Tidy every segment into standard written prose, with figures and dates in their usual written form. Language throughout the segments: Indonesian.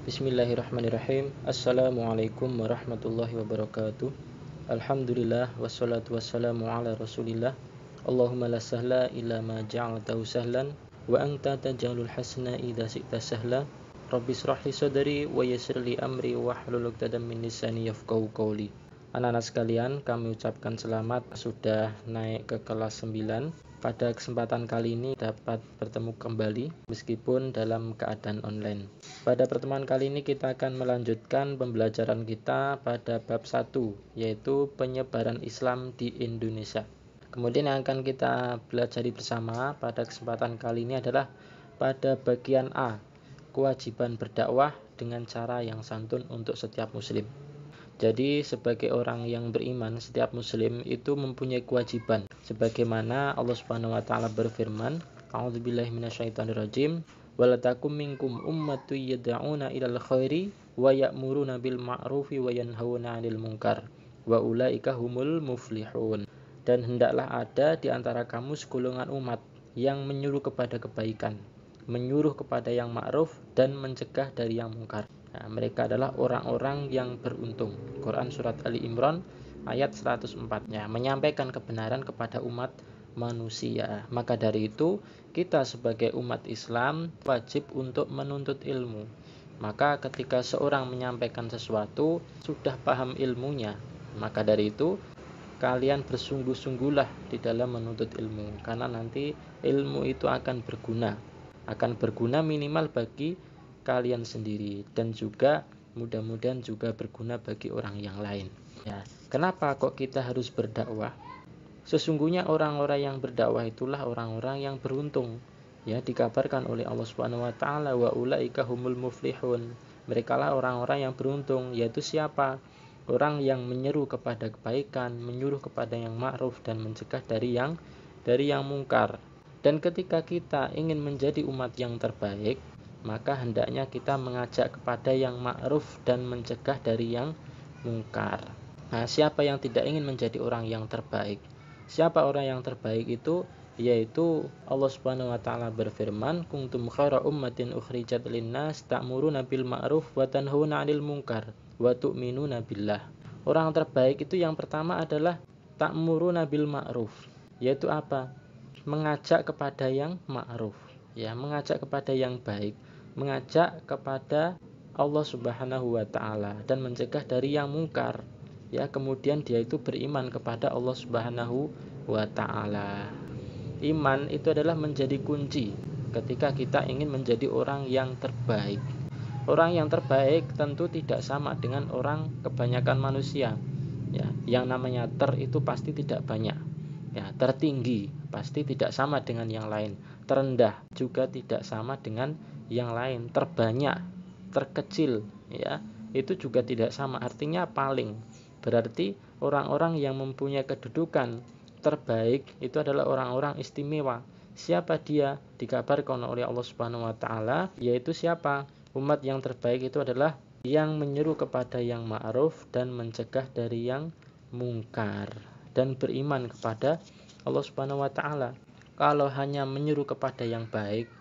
Bismillahirrahmanirrahim. Assalamualaikum warahmatullahi wabarakatuh. Alhamdulillah wassalatu wassalamu ala Rasulillah. Allahumma la sahla illa ma ja'altahu sahlan wa anta taj'alul hasana idza syi'ta sahla. Rabbi shrah li sadri wa yassir li amri wahlul 'uqdatam min lisani yafqahu qawli. Anak-anak sekalian, kami ucapkan selamat sudah naik ke kelas 9. Pada kesempatan kali ini dapat bertemu kembali meskipun dalam keadaan online. Pada pertemuan kali ini kita akan melanjutkan pembelajaran kita pada bab 1, yaitu penyebaran Islam di Indonesia. Kemudian yang akan kita pelajari bersama pada kesempatan kali ini adalah pada bagian A, kewajiban berdakwah dengan cara yang santun untuk setiap muslim. Jadi sebagai orang yang beriman, setiap muslim itu mempunyai kewajiban. Sebagaimana Allah Subhanahu wa taala berfirman, A'udzubillahi minasyaitonirrajim, walatakum minkum ummatu yad'una ilal khairi wa ya'muruna bil ma'rufi wa yanhauna 'anil munkar wa ulaika humul muflihun. Dan hendaklah ada di antara kamu segolongan umat yang menyuruh kepada kebaikan, menyuruh kepada yang ma'ruf dan mencegah dari yang mungkar. Nah, mereka adalah orang-orang yang beruntung. Quran Surat Ali Imran ayat 104, menyampaikan kebenaran kepada umat manusia. Maka dari itu kita sebagai umat Islam wajib untuk menuntut ilmu. Maka ketika seorang menyampaikan sesuatu sudah paham ilmunya, maka dari itu kalian bersungguh-sungguhlah di dalam menuntut ilmu, karena nanti ilmu itu akan berguna minimal bagi kalian sendiri dan juga mudah-mudahan juga berguna bagi orang yang lain. Kenapa kok kita harus berdakwah? Sesungguhnya orang-orang yang berdakwah itulah orang-orang yang beruntung. Dikabarkan oleh Allah Subhanahu wa taala, wa ulaika humul muflihun. Merekalah orang-orang yang beruntung, yaitu siapa? Orang yang menyeru kepada kebaikan, menyuruh kepada yang ma'ruf dan mencegah dari yang mungkar. Dan ketika kita ingin menjadi umat yang terbaik, maka hendaknya kita mengajak kepada yang ma'ruf dan mencegah dari yang mungkar. Nah, siapa yang tidak ingin menjadi orang yang terbaik? Siapa orang yang terbaik itu? Yaitu Allah Subhanahu wa taala berfirman, kuntum khaira ummatin ukhrijat linnas ta'muruna bil ma'ruf wa tanhauna 'anil munkar wa tu'minuna billah. Orang terbaik itu yang pertama adalah ta'muruna bil ma'ruf, yaitu apa? Mengajak kepada yang ma'ruf, mengajak kepada yang baik, mengajak kepada Allah Subhanahu wa taala dan mencegah dari yang mungkar. Kemudian dia itu beriman kepada Allah Subhanahu wa taala. Iman itu adalah menjadi kunci ketika kita ingin menjadi orang yang terbaik. Orang yang terbaik tentu tidak sama dengan orang kebanyakan manusia. Yang namanya itu pasti tidak banyak. Tertinggi pasti tidak sama dengan yang lain. Terendah juga tidak sama dengan yang lain. Terbanyak, terkecil, itu juga tidak sama. Artinya paling. Berarti orang-orang yang mempunyai kedudukan terbaik itu adalah orang-orang istimewa. Siapa dia? Dikabarkan oleh Allah Subhanahu wa taala, yaitu siapa? Umat yang terbaik itu adalah yang menyeru kepada yang ma'ruf dan mencegah dari yang mungkar dan beriman kepada Allah Subhanahu wa taala. Kalau hanya menyeru kepada yang baik,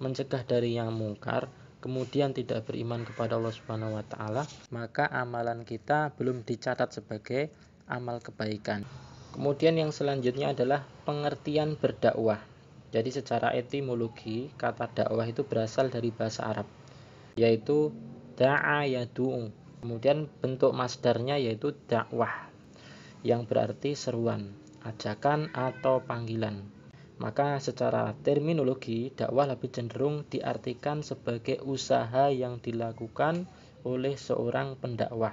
mencegah dari yang mungkar, kemudian tidak beriman kepada Allah Subhanahu wa taala, maka amalan kita belum dicatat sebagai amal kebaikan. Kemudian yang selanjutnya adalah pengertian berdakwah. Jadi secara etimologi kata dakwah itu berasal dari bahasa Arab, yaitu da'a yad'u. Kemudian bentuk masdarnya yaitu dakwah, yang berarti seruan, ajakan atau panggilan. Maka secara terminologi dakwah lebih cenderung diartikan sebagai usaha yang dilakukan oleh seorang pendakwah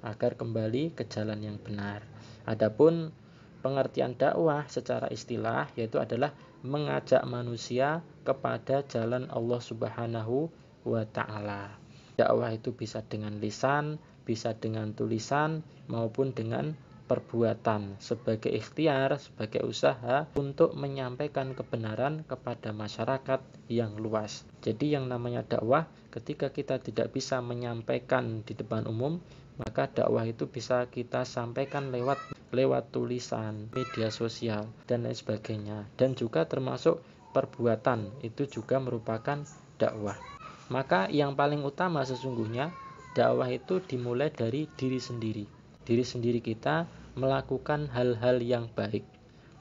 agar kembali ke jalan yang benar. Adapun pengertian dakwah secara istilah yaitu adalah mengajak manusia kepada jalan Allah Subhanahu wa taala. Dakwah itu bisa dengan lisan, bisa dengan tulisan maupun dengan perbuatan, sebagai ikhtiar, sebagai usaha untuk menyampaikan kebenaran kepada masyarakat yang luas. Jadi yang namanya dakwah, ketika kita tidak bisa menyampaikan di depan umum, maka dakwah itu bisa kita sampaikan lewat tulisan, media sosial, dan lain sebagainya. Dan juga termasuk perbuatan, itu juga merupakan dakwah. Maka yang paling utama sesungguhnya dakwah itu dimulai dari diri sendiri. Diri sendiri kita melakukan hal-hal yang baik.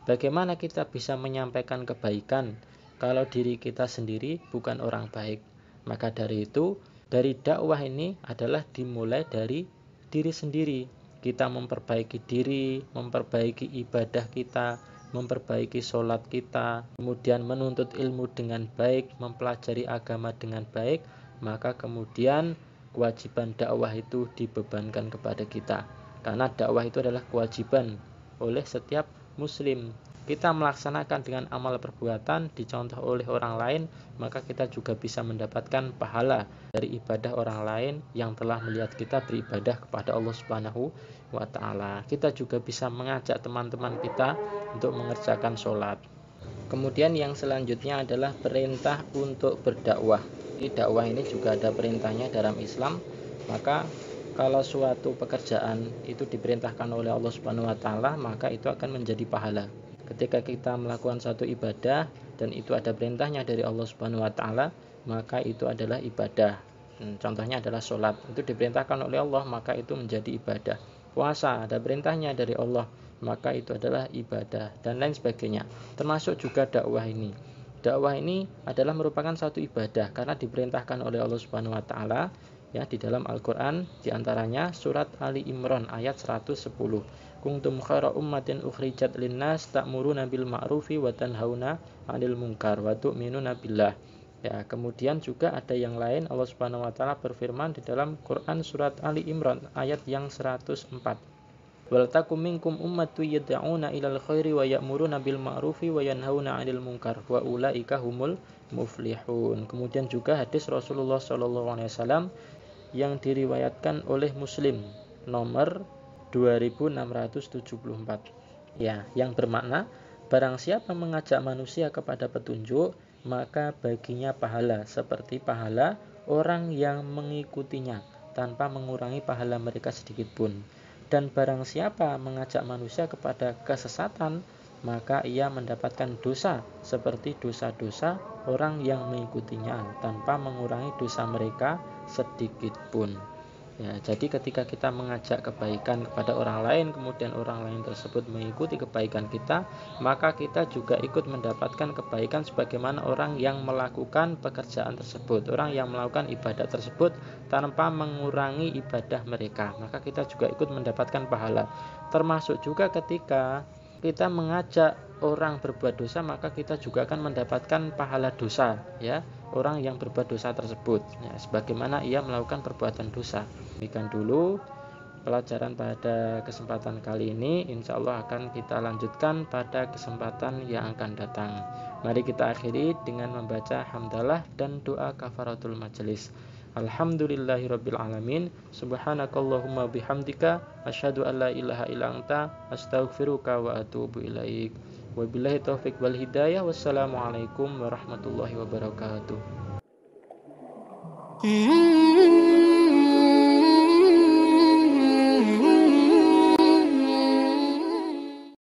Bagaimana kita bisa menyampaikan kebaikan kalau diri kita sendiri bukan orang baik? Maka dari itu, dari dakwah ini adalah dimulai dari diri sendiri. Kita memperbaiki diri, memperbaiki ibadah kita, memperbaiki sholat kita, kemudian menuntut ilmu dengan baik, mempelajari agama dengan baik, maka kemudian kewajiban dakwah itu dibebankan kepada kita. Karena dakwah itu adalah kewajiban oleh setiap muslim. Kita melaksanakan dengan amal perbuatan dicontoh oleh orang lain, maka kita juga bisa mendapatkan pahala dari ibadah orang lain yang telah melihat kita beribadah kepada Allah Subhanahu wa ta'ala. Kita juga bisa mengajak teman-teman kita untuk mengerjakan sholat. Kemudian yang selanjutnya adalah perintah untuk berdakwah. Di dakwah ini juga ada perintahnya dalam Islam. Maka kalau suatu pekerjaan itu diperintahkan oleh Allah Subhanahu wa ta'ala, maka itu akan menjadi pahala. Ketika kita melakukan satu ibadah dan itu ada perintahnya dari Allah Subhanahu wa ta'ala, maka itu adalah ibadah. Contohnya adalah sholat, itu diperintahkan oleh Allah, maka itu menjadi ibadah. Puasa ada perintahnya dari Allah, maka itu adalah ibadah, dan lain sebagainya. Termasuk juga dakwah ini. Dakwah ini adalah merupakan satu ibadah karena diperintahkan oleh Allah Subhanahu wa ta'ala ya di dalam Al-Qur'an, diantaranya surat Ali Imran ayat 110. Kuntum khaira ummatin ukhrijat linnas ta'muruna bil ma'rufi wa tanhauna 'anil munkar wa tu'minuna billah. Ya, kemudian juga ada yang lain, Allah Subhanahu wa taala berfirman di dalam Quran surat Ali Imran ayat yang 104. Wal takum minkum ummatu yad'una ilal khairi wa ya'muruna bil ma'rufi wa yanhauna 'anil munkar wa ulaika humul muflihun. Kemudian juga hadis Rasulullah sallallahu alaihi wasallam yang diriwayatkan oleh Muslim nomor 2674. Ya, yang bermakna barang siapa mengajak manusia kepada petunjuk, maka baginya pahala seperti pahala orang yang mengikutinya tanpa mengurangi pahala mereka sedikit pun. Dan barang siapa mengajak manusia kepada kesesatan, maka ia mendapatkan dosa seperti dosa-dosa orang yang mengikutinya tanpa mengurangi dosa mereka sedikit pun. Ya, jadi ketika kita mengajak kebaikan kepada orang lain, kemudian orang lain tersebut mengikuti kebaikan kita, maka kita juga ikut mendapatkan kebaikan sebagaimana orang yang melakukan pekerjaan tersebut, orang yang melakukan ibadah tersebut tanpa mengurangi ibadah mereka, maka kita juga ikut mendapatkan pahala. Termasuk juga ketika kita mengajak orang berbuat dosa, maka kita juga akan mendapatkan pahala dosa, ya, orang yang berbuat dosa tersebut, ya, sebagaimana ia melakukan perbuatan dosa. Demikian dulu pelajaran pada kesempatan kali ini. Insya Allah akan kita lanjutkan pada kesempatan yang akan datang. Mari kita akhiri dengan membaca hamdalah dan doa kafaratul majelis. Alhamdulillahirabbil alamin. Subhanakallahumma bihamdika asyhadu an la ilaha illa anta astaghfiruka wa atubu ilaik. Wabillahi taufik wal hidayah. Wassalamualaikum warahmatullahi wabarakatuh.